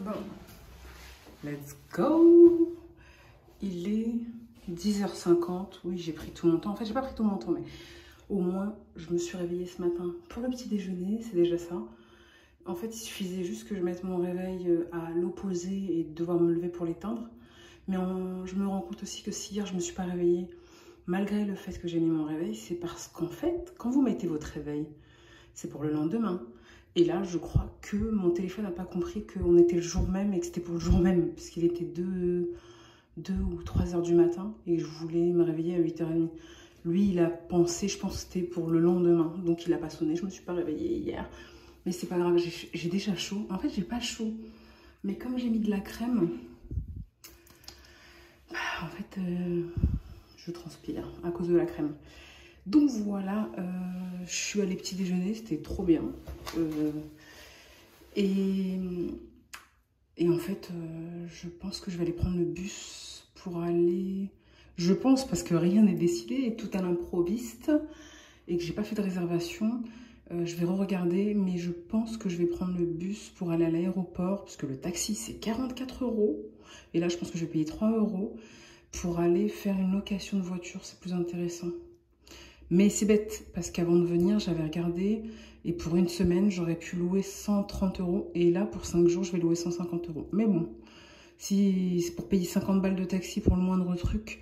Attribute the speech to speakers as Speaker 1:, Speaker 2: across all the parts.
Speaker 1: Bon, let's go. Il est 10h50. Oui, j'ai pris tout mon temps. En fait, j'ai pas pris tout mon temps, mais au moins, je me suis réveillée ce matin pour le petit déjeuner. C'est déjà ça. En fait, il suffisait juste que je mette mon réveil à l'opposé et devoir me lever pour l'éteindre. Mais je me rends compte aussi que si hier, je me suis pas réveillée, malgré le fait que j'ai mis mon réveil, c'est parce qu'en fait, quand vous mettez votre réveil, c'est pour le lendemain. Et là, je crois que mon téléphone n'a pas compris qu'on était le jour même et que c'était pour le jour même, puisqu'il était 2 ou 3 heures du matin et je voulais me réveiller à 8h30. Lui, il a pensé, je pense que c'était pour le lendemain, donc il n'a pas sonné. Je ne me suis pas réveillée hier, mais c'est pas grave, j'ai déjà chaud. En fait, j'ai pas chaud, mais comme j'ai mis de la crème, en fait, je transpire à cause de la crème. Donc voilà, je suis allée petit déjeuner, c'était trop bien. Et en fait, je pense que je vais aller prendre le bus pour aller... Je pense, parce que rien n'est décidé et tout à l'improviste et que j'ai pas fait de réservation. Je vais re-regarder, mais je pense que je vais prendre le bus pour aller à l'aéroport parce que le taxi, c'est 44 €. Et là, je pense que je vais payer 3 € pour aller faire une location de voiture. C'est plus intéressant. Mais c'est bête, parce qu'avant de venir, j'avais regardé, et pour une semaine, j'aurais pu louer 130 €. Et là, pour 5 jours, je vais louer 150 €. Mais bon, si c'est pour payer 50 balles de taxi pour le moindre truc,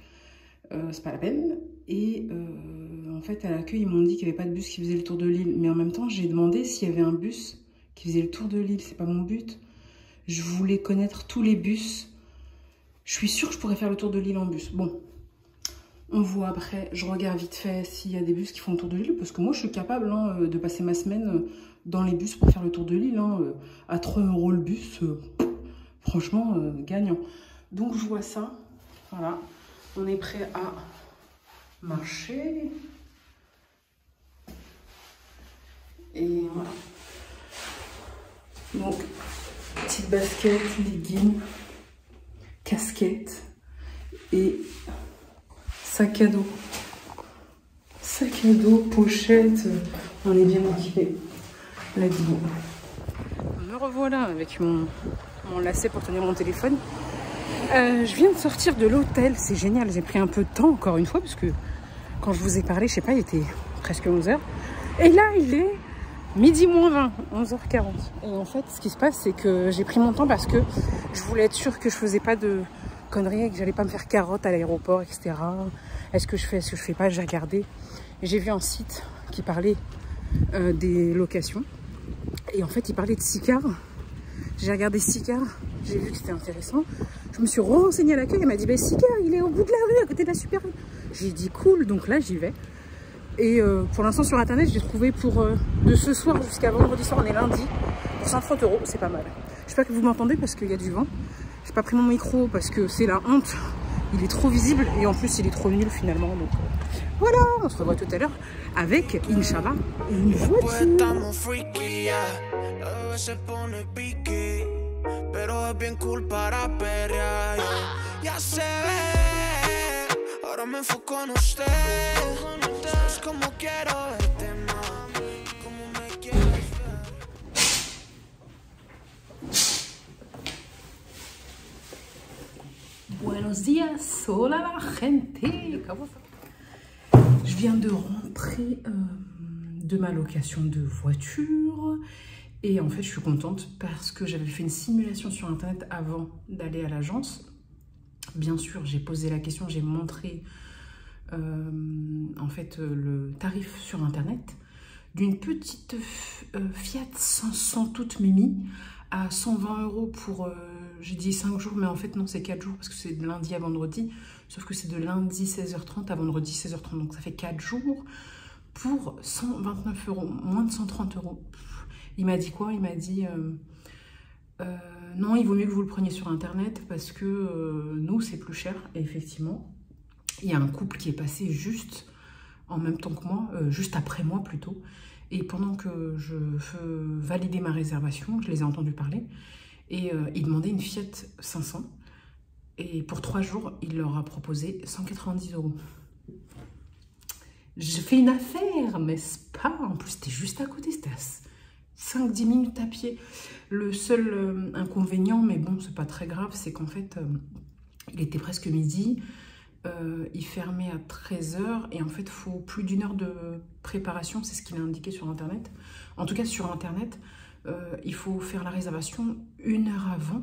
Speaker 1: c'est pas la peine. Et en fait, à l'accueil, ils m'ont dit qu'il n'y avait pas de bus qui faisait le tour de l'île. Mais en même temps, j'ai demandé s'il y avait un bus qui faisait le tour de l'île. C'est pas mon but. Je voulais connaître tous les bus. Je suis sûre que je pourrais faire le tour de l'île en bus. Bon. On voit après, je regarde vite fait s'il y a des bus qui font le tour de l'île, parce que moi je suis capable de passer ma semaine dans les bus pour faire le tour de l'île. À 3 € le bus, franchement, gagnant. Donc je vois ça, voilà, on est prêt à marcher. Et voilà. Donc, petite basket, leggings, casquette et... sac à dos. Sac à dos, pochette, on est bien équipé. Let's go. Me revoilà avec mon lacet pour tenir mon téléphone. Je viens de sortir de l'hôtel, c'est génial. J'ai pris un peu de temps encore une fois parce que quand je vous ai parlé, je sais pas, il était presque 11 h. Et là, il est midi moins 20, 11h40. Et en fait, ce qui se passe, c'est que j'ai pris mon temps parce que je voulais être sûre que je faisais pas de conneries et que j'allais pas me faire carotte à l'aéroport, etc. Est-ce que je fais, est-ce que je fais pas? J'ai regardé. J'ai vu un site qui parlait des locations. Et en fait, il parlait de Sicar. J'ai regardé Sicar. J'ai vu que c'était intéressant. Je me suis renseignée à l'accueil. Elle m'a dit, bah, Sicar, il est au bout de la rue, à côté de la super rue. J'ai dit, cool. Donc là, j'y vais. Et pour l'instant, sur Internet, j'ai trouvé pour de ce soir jusqu'à vendredi soir, on est lundi, pour 130 €. C'est pas mal. Je sais pas que vous m'entendez parce qu'il y a du vent. J'ai pas pris mon micro parce que c'est la honte. Il est trop visible et en plus il est trop nul finalement. Donc voilà, on se revoit tout à l'heure avec, Inch'Allah, une voiture. Buenos días, hola la gente. Je viens de rentrer de ma location de voiture et en fait je suis contente parce que j'avais fait une simulation sur internet avant d'aller à l'agence. Bien sûr, j'ai posé la question, j'ai montré en fait le tarif sur internet d'une petite Fiat 500 toute mimi à 120 € pour, j'ai dit 5 jours, mais en fait non, c'est 4 jours parce que c'est de lundi à vendredi, sauf que c'est de lundi 16h30 à vendredi 16h30, donc ça fait 4 jours pour 129 €, moins de 130 €. Il m'a dit quoi? Il m'a dit, non, il vaut mieux que vous le preniez sur internet parce que nous, c'est plus cher. Et effectivement, il y a un couple qui est passé juste en même temps que moi, juste après moi plutôt. Et pendant que je validais ma réservation, je les ai entendus parler. Et ils demandaient une Fiat 500. Et pour 3 jours, il leur a proposé 190 €. j'ai fait une affaire, mais c'est pas... En plus, c'était juste à côté, c'était à 5-10 minutes à pied. Le seul inconvénient, mais bon, c'est pas très grave, c'est qu'en fait, il était presque midi. Il fermait à 13 h et en fait, il faut plus d'1 heure de préparation, c'est ce qu'il a indiqué sur Internet. En tout cas, sur Internet, il faut faire la réservation 1 heure avant.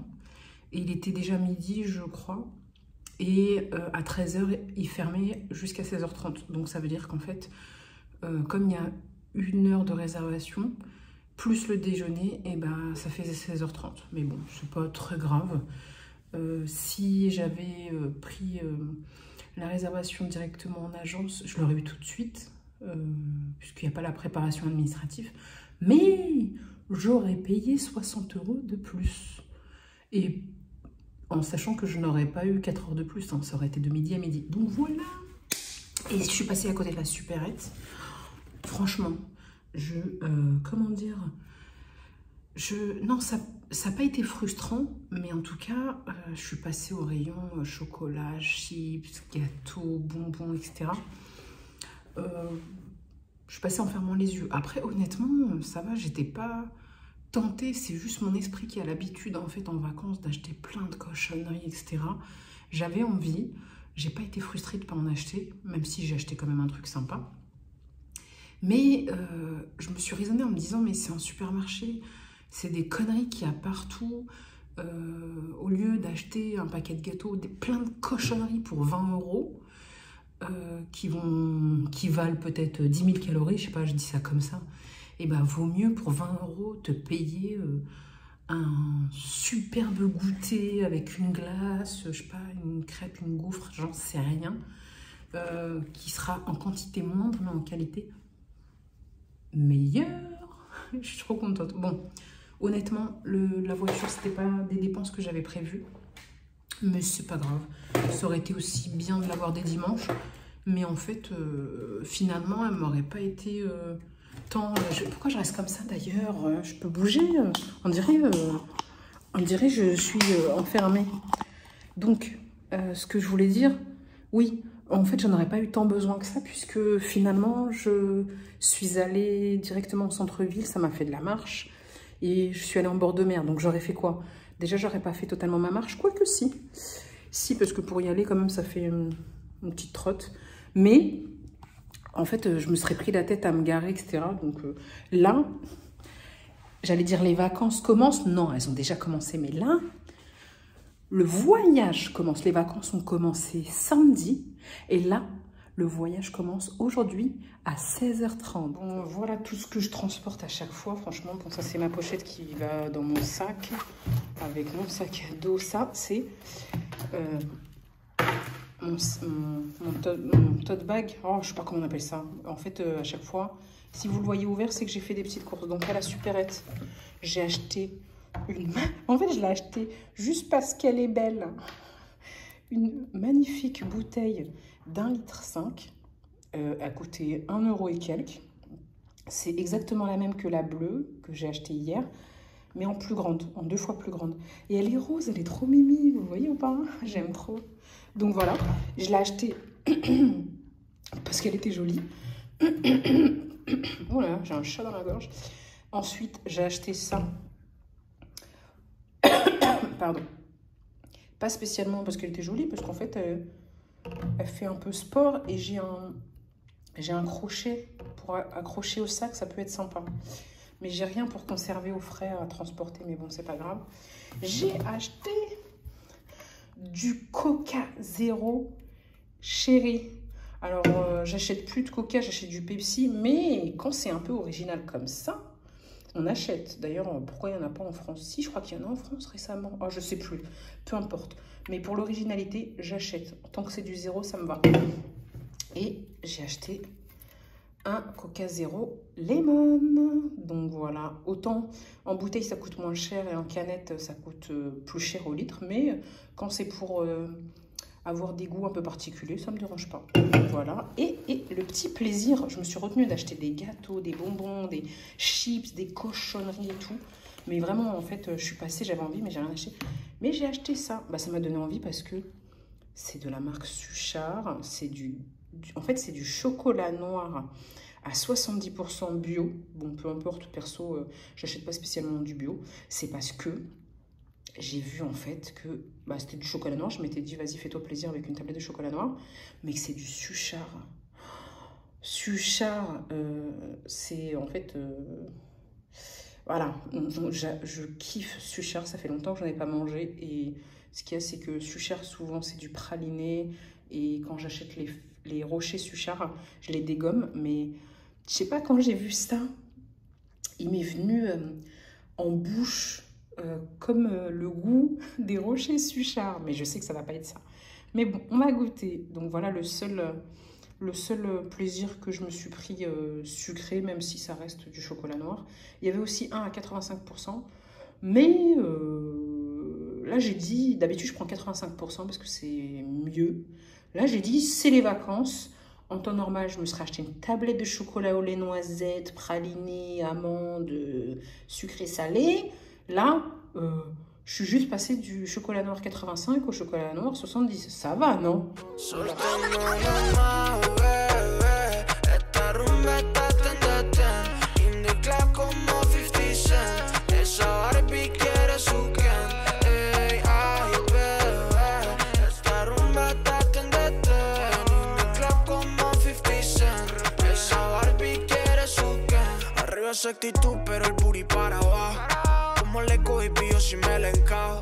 Speaker 1: Et il était déjà midi, je crois. Et à 13 h, il fermait jusqu'à 16h30. Donc ça veut dire qu'en fait, comme il y a 1 heure de réservation, plus le déjeuner, et ben, ça fait 16h30. Mais bon, c'est pas très grave. Si j'avais pris la réservation directement en agence, je l'aurais eu tout de suite, puisqu'il n'y a pas la préparation administrative. Mais j'aurais payé 60 € de plus. Et en sachant que je n'aurais pas eu 4 heures de plus, hein, ça aurait été de midi à midi. Donc voilà. Et je suis passée à côté de la supérette. Franchement, comment dire, non, ça n'a pas été frustrant, mais en tout cas, je suis passée au rayon chocolat, chips, gâteaux, bonbons, etc. Je suis passée en fermant les yeux. Après, honnêtement, ça va, j'étais pas tentée. C'est juste mon esprit qui a l'habitude, en fait, en vacances, d'acheter plein de cochonneries, etc. J'avais envie. J'ai pas été frustrée de ne pas en acheter, même si j'ai acheté quand même un truc sympa. Mais je me suis raisonnée en me disant, mais c'est un supermarché, c'est des conneries qu'il y a partout. Au lieu d'acheter un paquet de gâteaux, plein de cochonneries pour 20 € qui valent peut-être 10 000 calories, je sais pas, je dis ça comme ça, et ben vaut mieux pour 20 € te payer un superbe goûter avec une glace, je sais pas, une crêpe, une gaufre, j'en sais rien, qui sera en quantité moindre mais en qualité meilleure. Je suis trop contente. Bon, honnêtement, la voiture, c'était pas des dépenses que j'avais prévues, mais c'est pas grave. Ça aurait été aussi bien de l'avoir des dimanches, mais en fait, finalement, elle m'aurait pas été tant... Pourquoi je reste comme ça d'ailleurs? Je peux bouger, on dirait je suis enfermée. Donc, ce que je voulais dire, oui, en fait, j'en aurais pas eu tant besoin que ça, puisque finalement, je suis allée directement au centre-ville, ça m'a fait de la marche, et je suis allée en bord de mer, donc j'aurais fait quoi? Déjà, j'aurais pas fait totalement ma marche, quoique si. Si, parce que pour y aller, quand même, ça fait une petite trotte. Mais, en fait, je me serais pris la tête à me garer, etc. Donc là, j'allais dire les vacances commencent. Non, elles ont déjà commencé, mais là... Le voyage commence, les vacances ont commencé samedi et là, le voyage commence aujourd'hui à 16h30. Bon, voilà tout ce que je transporte à chaque fois, franchement. Bon, ça, c'est ma pochette qui va dans mon sac, avec mon sac à dos. Ça, c'est mon tote bag. Oh, je sais pas comment on appelle ça. En fait, à chaque fois, si vous le voyez ouvert, c'est que j'ai fait des petites courses. Donc, à la supérette, j'ai acheté... En fait, je l'ai achetée juste parce qu'elle est belle. Une magnifique bouteille d'1,5 litre. Elle a coûté 1 € et quelques. C'est exactement la même que la bleue que j'ai achetée hier, mais en plus grande, en 2 fois plus grande. Et elle est rose, elle est trop mimi, vous voyez ou pas? J'aime trop. Donc voilà, je l'ai achetée parce qu'elle était jolie. Voilà, j'ai un chat dans la gorge. Ensuite, j'ai acheté ça. Pardon. Pas spécialement parce qu'elle était jolie, parce qu'en fait, elle fait un peu sport et j'ai un crochet pour accrocher au sac, ça peut être sympa. Mais j'ai rien pour conserver au frais à transporter, mais bon, c'est pas grave. J'ai acheté du Coca Zéro Chéri. Alors, j'achète plus de Coca, j'achète du Pepsi, mais quand c'est un peu original comme ça, on achète. D'ailleurs, pourquoi il n'y en a pas en France? Si, je crois qu'il y en a en France récemment. Oh, je sais plus. Peu importe. Mais pour l'originalité, j'achète. Tant que c'est du zéro, ça me va. Et j'ai acheté un Coca Zéro Lemon. Donc voilà. Autant en bouteille, ça coûte moins cher et en canette, ça coûte plus cher au litre. Mais quand c'est pour avoir des goûts un peu particuliers, ça ne me dérange pas. Voilà. Et le petit plaisir, je me suis retenue d'acheter des gâteaux, des bonbons, des chips, des cochonneries et tout. Mais vraiment, en fait, je suis passée, j'avais envie, mais j'ai rien acheté. Mais j'ai acheté ça. Bah, ça m'a donné envie parce que c'est de la marque Suchard. C'est du
Speaker 2: en fait, c'est du chocolat noir à 70% bio. Bon, peu importe, perso, j'achète pas spécialement du bio. C'est parce que j'ai vu en fait que bah, c'était du chocolat noir. Je m'étais dit, vas-y, fais-toi plaisir avec une tablette de chocolat noir. Mais que c'est du Suchard. Suchard, c'est en fait... voilà, je kiffe Suchard. Ça fait longtemps que j'en ai pas mangé. Et ce qu'il y a, c'est que Suchard, souvent, c'est du praliné. Et quand j'achète les rochers Suchard, je les dégomme. Mais je sais pas, quand j'ai vu ça, il m'est venu en bouche comme le goût des rochers Suchard. Mais je sais que ça va pas être ça. Mais bon, on va goûter. Donc voilà le seul plaisir que je me suis pris sucré, même si ça reste du chocolat noir. Il y avait aussi un à 85%. Mais là, j'ai dit, d'habitude, je prends 85% parce que c'est mieux. Là, j'ai dit, c'est les vacances. En temps normal, je me serais acheté une tablette de chocolat au lait noisette, praliné, amande, sucré salé. Là, je suis juste passée du chocolat noir 85 au chocolat noir 70. Ça va, non?
Speaker 3: Esa actitud, pero el booty para abajo. Como le cogí pillo si me la encajo.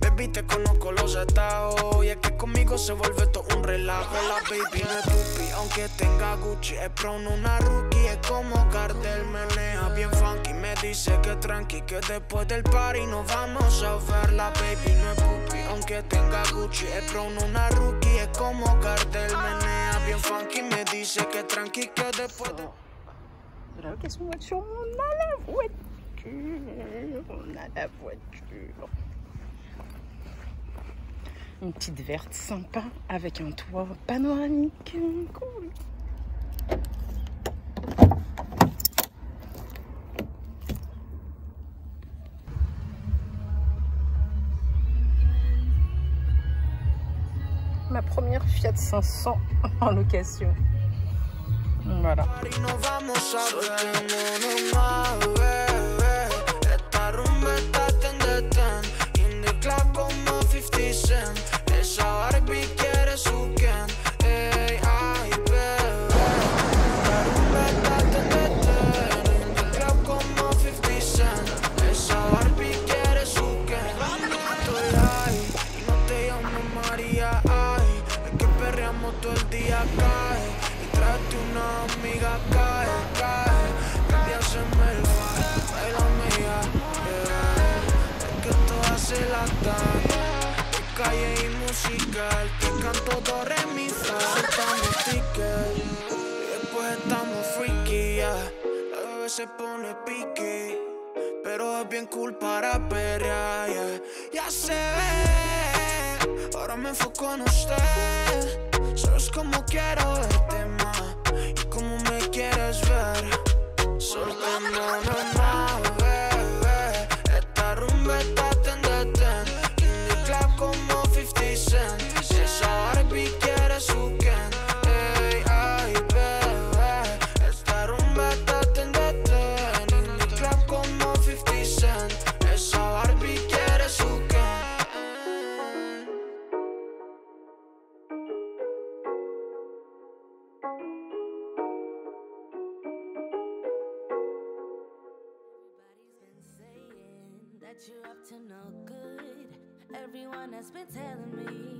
Speaker 3: Baby, te conozco los estados. Y es que conmigo se vuelve todo un relajo. La baby no es pupi, aunque tenga Gucci. Es pronto una rookie, es como cartel. Menea bien funky, me dice que tranqui, que después del party nos vamos a ver. La baby no es pupi, aunque tenga Gucci. Es pronto una rookie, es como cartel. Menea bien funky, me dice que tranqui, que después del...
Speaker 2: Location voiture, on a la voiture, on a la voiture. Une petite verte sympa avec un toit panoramique, cool. Ma première Fiat 500 en location. Voilà.
Speaker 3: Calle y musical, te canto do re mi fa, soltamos ticket y después estamos freaky, yeah. La bebé se pone piqui, pero es bien cool para perrear, yeah. Ya se ve, ahora me enfoco en usted. Sabes cómo quiero verte más y cómo me quieres ver. Soltémonos más, bebé, esta rumba está ten de ten. Como 50 Cent, esa Barbie quiere su Ken. Ey, ay, bebé, esta rumba está ten de ten. En mi club como 50 Cent, esa Barbie quiere su Ken.
Speaker 4: You're up to no good. Everyone has been telling me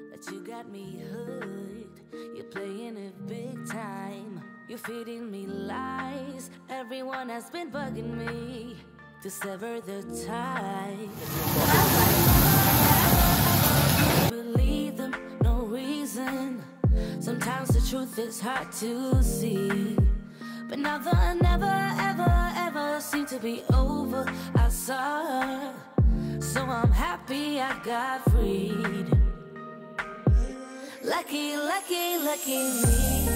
Speaker 4: that you got me hooked. You're playing it big time. You're feeding me lies. Everyone has been bugging me to sever the tie. Believe them, no reason. Sometimes the truth is hard to see. But now the never, ever, ever seem to be over. I saw her, so I'm happy I got freed. Lucky, lucky, lucky me.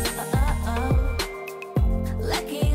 Speaker 4: Lucky